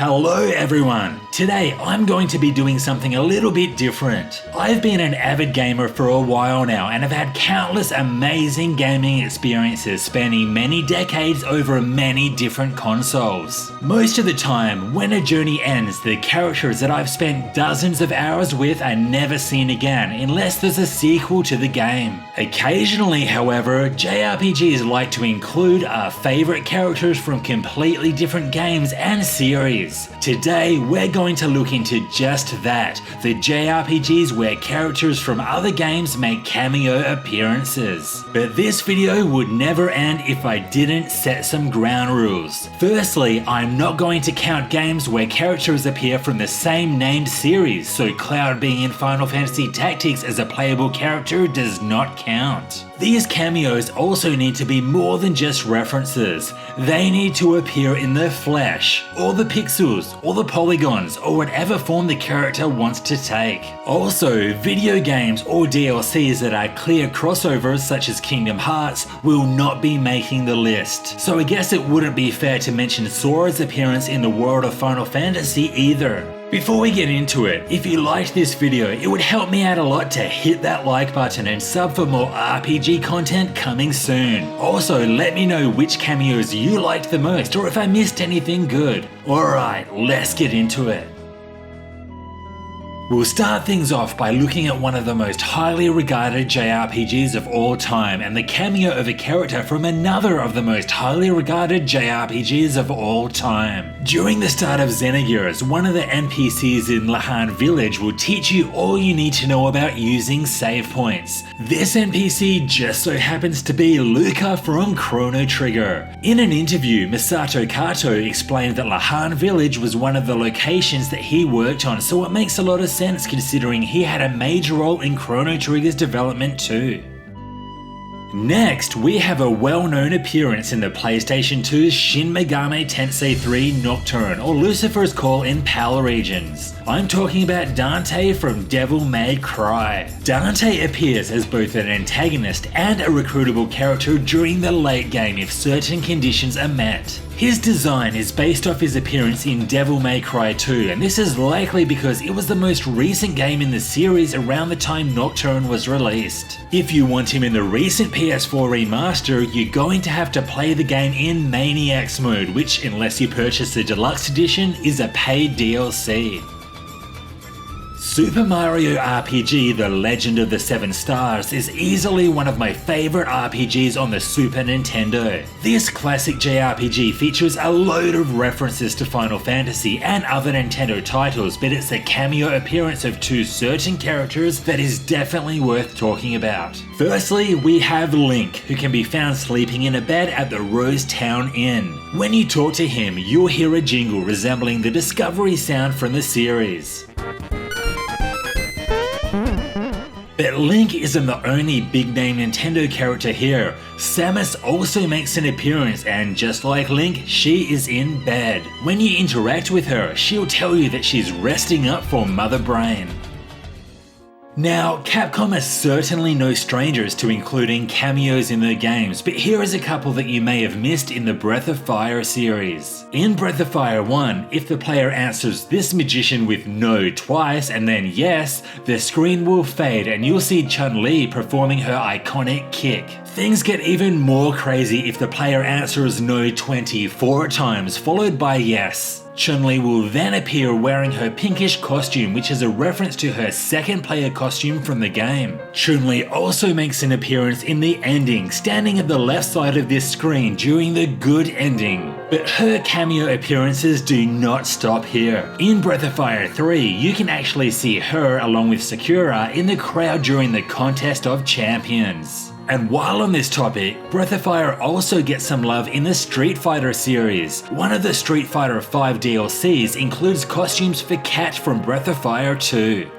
Hello everyone! Today I'm going to be doing something a little bit different. I've been an avid gamer for a while now and have had countless amazing gaming experiences spanning many decades over many different consoles. Most of the time, when a journey ends, the characters that I've spent dozens of hours with are never seen again unless there's a sequel to the game. Occasionally, however, JRPGs like to include our favourite characters from completely different games and series. Today, we're going to look into just that, the JRPGs where characters from other games make cameo appearances. But this video would never end if I didn't set some ground rules. Firstly, I'm not going to count games where characters appear from the same named series, so Cloud being in Final Fantasy Tactics as a playable character does not count. These cameos also need to be more than just references. They need to appear in the flesh, or the pixels, or the polygons, or whatever form the character wants to take. Also, video games or DLCs that are clear crossovers such as Kingdom Hearts will not be making the list. So I guess it wouldn't be fair to mention Sora's appearance in the world of Final Fantasy either. Before we get into it, if you liked this video, it would help me out a lot to hit that like button and sub for more RPG content coming soon. Also, let me know which cameos you liked the most or if I missed anything good. Alright, let's get into it. We'll start things off by looking at one of the most highly regarded JRPGs of all time and the cameo of a character from another of the most highly regarded JRPGs of all time. During the start of Xenogears, one of the NPCs in Lahan Village will teach you all you need to know about using save points. This NPC just so happens to be Luca from Chrono Trigger. In an interview, Masato Kato explained that Lahan Village was one of the locations that he worked on, so it makes a lot of sense considering he had a major role in Chrono Trigger's development too. Next, we have a well-known appearance in the PlayStation 2's Shin Megami Tensei 3 Nocturne, or Lucifer's Call in PAL regions. I'm talking about Dante from Devil May Cry. Dante appears as both an antagonist and a recruitable character during the late game if certain conditions are met. His design is based off his appearance in Devil May Cry 2, and this is likely because it was the most recent game in the series around the time Nocturne was released. If you want him in the recent PS4 remaster, you're going to have to play the game in Maniacs mode, which, unless you purchase the deluxe edition, is a paid DLC. Super Mario RPG The Legend of the Seven Stars is easily one of my favourite RPGs on the Super Nintendo. This classic JRPG features a load of references to Final Fantasy and other Nintendo titles, but it's the cameo appearance of two certain characters that is definitely worth talking about. Firstly, we have Link, who can be found sleeping in a bed at the Rose Town Inn. When you talk to him, you'll hear a jingle resembling the Discovery sound from the series. But Link isn't the only big-name Nintendo character here. Samus also makes an appearance, and just like Link, she is in bed. When you interact with her, she'll tell you that she's resting up for Mother Brain. Now, Capcom are certainly no strangers to including cameos in their games, but here is a couple that you may have missed in the Breath of Fire series. In Breath of Fire 1, if the player answers this magician with no twice and then yes, the screen will fade and you'll see Chun-Li performing her iconic kick. Things get even more crazy if the player answers no 24 times followed by yes. Chun-Li will then appear wearing her pinkish costume, which is a reference to her second player costume from the game. Chun-Li also makes an appearance in the ending, standing at the left side of this screen during the good ending. But her cameo appearances do not stop here. In Breath of Fire 3, you can actually see her along with Sakura in the crowd during the Contest of Champions. And while on this topic, Breath of Fire also gets some love in the Street Fighter series. One of the Street Fighter V DLCs includes costumes for Cat from Breath of Fire 2.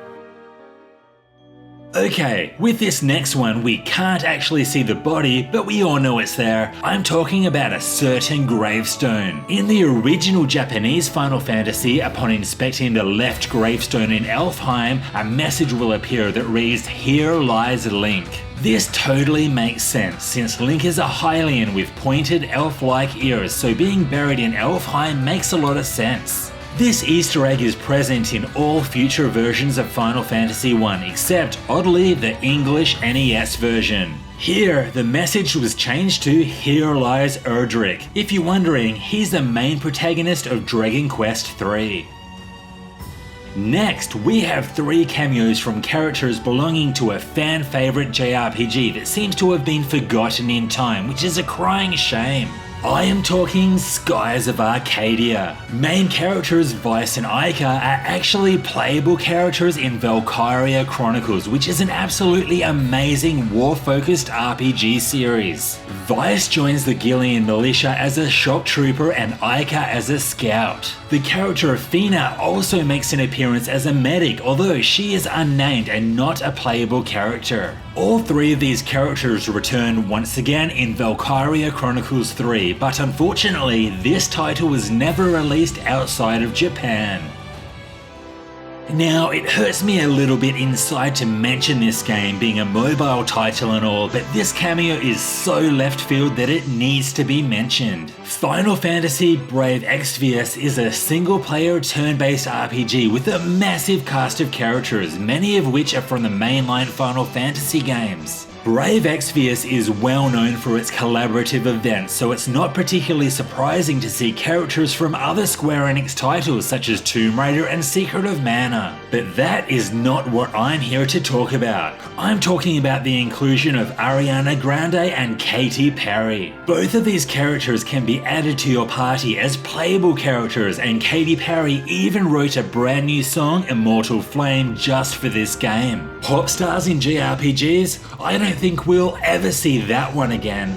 Okay, with this next one we can't actually see the body, but we all know it's there. I'm talking about a certain gravestone. In the original Japanese Final Fantasy, upon inspecting the left gravestone in Elfheim, a message will appear that reads, "Here lies Link." This totally makes sense, since Link is a Hylian with pointed elf-like ears, so being buried in Elfheim makes a lot of sense. This Easter egg is present in all future versions of Final Fantasy I, except, oddly, the English NES version. Here, the message was changed to "Here lies Erdrick." If you're wondering, he's the main protagonist of Dragon Quest III. Next, we have 3 cameos from characters belonging to a fan favourite JRPG that seems to have been forgotten in time, which is a crying shame. I am talking Skies of Arcadia. Main characters Vice and Ica are actually playable characters in Valkyria Chronicles, which is an absolutely amazing war-focused RPG series. Vice joins the Gillian militia as a shock trooper and Ica as a scout. The character Fina also makes an appearance as a medic, although she is unnamed and not a playable character. All 3 of these characters return once again in Valkyria Chronicles 3, but unfortunately this title was never released outside of Japan. Now, it hurts me a little bit inside to mention this game being a mobile title and all, but this cameo is so left field that it needs to be mentioned. Final Fantasy Brave Exvius is a single-player turn-based RPG with a massive cast of characters, many of which are from the mainline Final Fantasy games. Brave Exvius is well known for its collaborative events, so it's not particularly surprising to see characters from other Square Enix titles such as Tomb Raider and Secret of Mana. But that is not what I'm here to talk about. I'm talking about the inclusion of Ariana Grande and Katy Perry. Both of these characters can be added to your party as playable characters, and Katy Perry even wrote a brand new song, Immortal Flame, just for this game. Pop stars in JRPGs? I don't think we'll ever see that one again.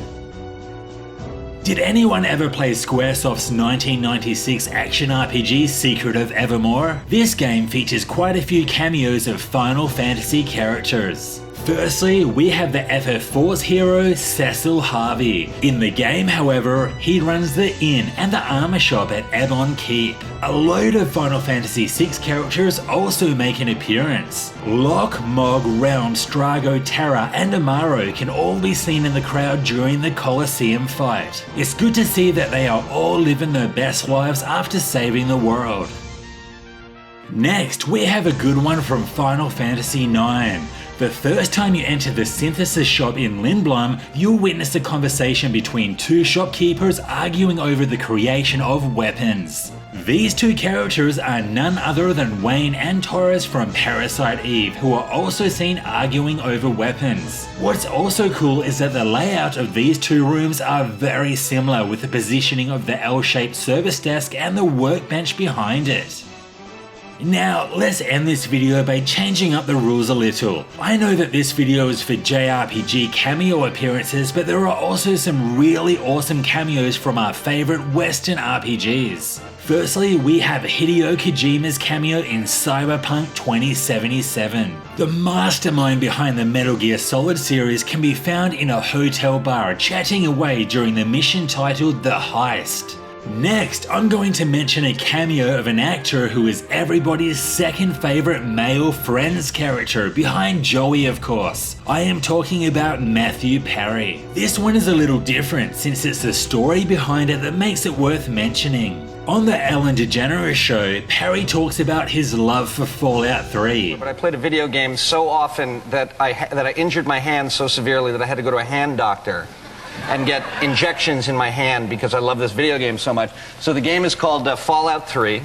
Did anyone ever play Squaresoft's 1996 action RPG Secret of Evermore? This game features quite a few cameos of Final Fantasy characters. Firstly, we have the FF4's hero, Cecil Harvey. In the game, however, he runs the inn and the armor shop at Ebon Keep. A load of Final Fantasy VI characters also make an appearance. Locke, Mog, Realm, Strago, Terra, and Amaro can all be seen in the crowd during the Colosseum fight. It's good to see that they are all living their best lives after saving the world. Next, we have a good one from Final Fantasy IX. The first time you enter the synthesis shop in Lindblum, you'll witness a conversation between 2 shopkeepers arguing over the creation of weapons. These 2 characters are none other than Wayne and Torres from Parasite Eve, who are also seen arguing over weapons. What's also cool is that the layout of these 2 rooms are very similar, with the positioning of the L-shaped service desk and the workbench behind it. Now, let's end this video by changing up the rules a little. I know that this video is for JRPG cameo appearances, but there are also some really awesome cameos from our favourite Western RPGs. Firstly, we have Hideo Kojima's cameo in Cyberpunk 2077. The mastermind behind the Metal Gear Solid series can be found in a hotel bar chatting away during the mission titled The Heist. Next, I'm going to mention a cameo of an actor who is everybody's second favourite male Friends character, behind Joey of course. I am talking about Matthew Perry. This one is a little different since it's the story behind it that makes it worth mentioning. On the Ellen DeGeneres show, Perry talks about his love for Fallout 3. But I played a video game so often that I injured my hand so severely that I had to go to a hand doctor and get injections in my hand because I love this video game so much. So the game is called Fallout 3,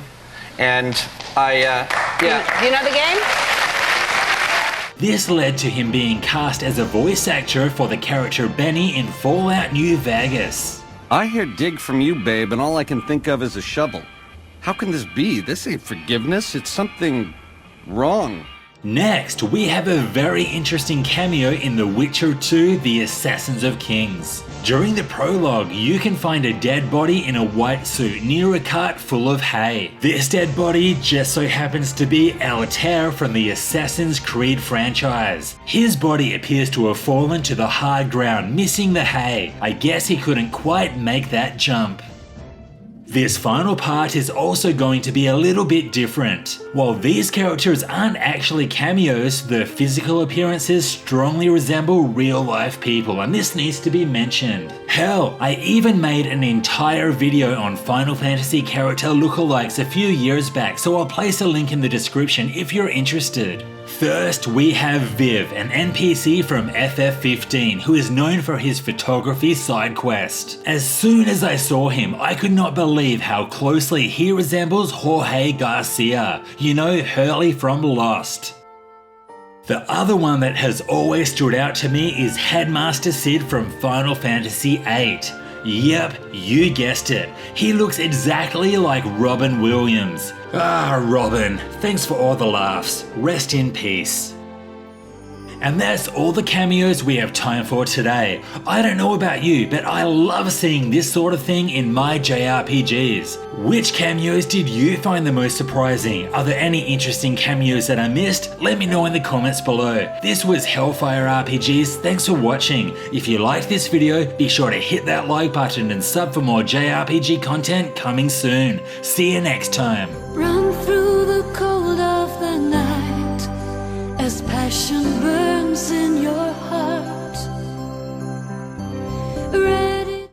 and yeah. You know the game? This led to him being cast as a voice actor for the character Benny in Fallout New Vegas. I hear dig from you, babe, and all I can think of is a shovel. How can this be? This ain't forgiveness, it's something wrong. Next, we have a very interesting cameo in The Witcher 2: The Assassins of Kings. During the prologue, you can find a dead body in a white suit near a cart full of hay. This dead body just so happens to be Altair from the Assassin's Creed franchise. His body appears to have fallen to the hard ground, missing the hay. I guess he couldn't quite make that jump. This final part is also going to be a little bit different. While these characters aren't actually cameos, their physical appearances strongly resemble real-life people, and this needs to be mentioned. Hell, I even made an entire video on Final Fantasy character lookalikes a few years back, so I'll place a link in the description if you're interested. First, we have Viv, an NPC from FF15 who is known for his photography side quest. As soon as I saw him, I could not believe how closely he resembles Jorge Garcia, you know, Hurley from Lost. The other one that has always stood out to me is Headmaster Sid from Final Fantasy VIII. Yep, you guessed it. He looks exactly like Robin Williams. Ah, Robin, thanks for all the laughs. Rest in peace. And that's all the cameos we have time for today. I don't know about you, but I love seeing this sort of thing in my JRPGs. Which cameos did you find the most surprising? Are there any interesting cameos that I missed? Let me know in the comments below. This was Hellfire RPGs, thanks for watching. If you liked this video, be sure to hit that like button and sub for more JRPG content coming soon. See you next time. Run through the cold of the night as passion burns in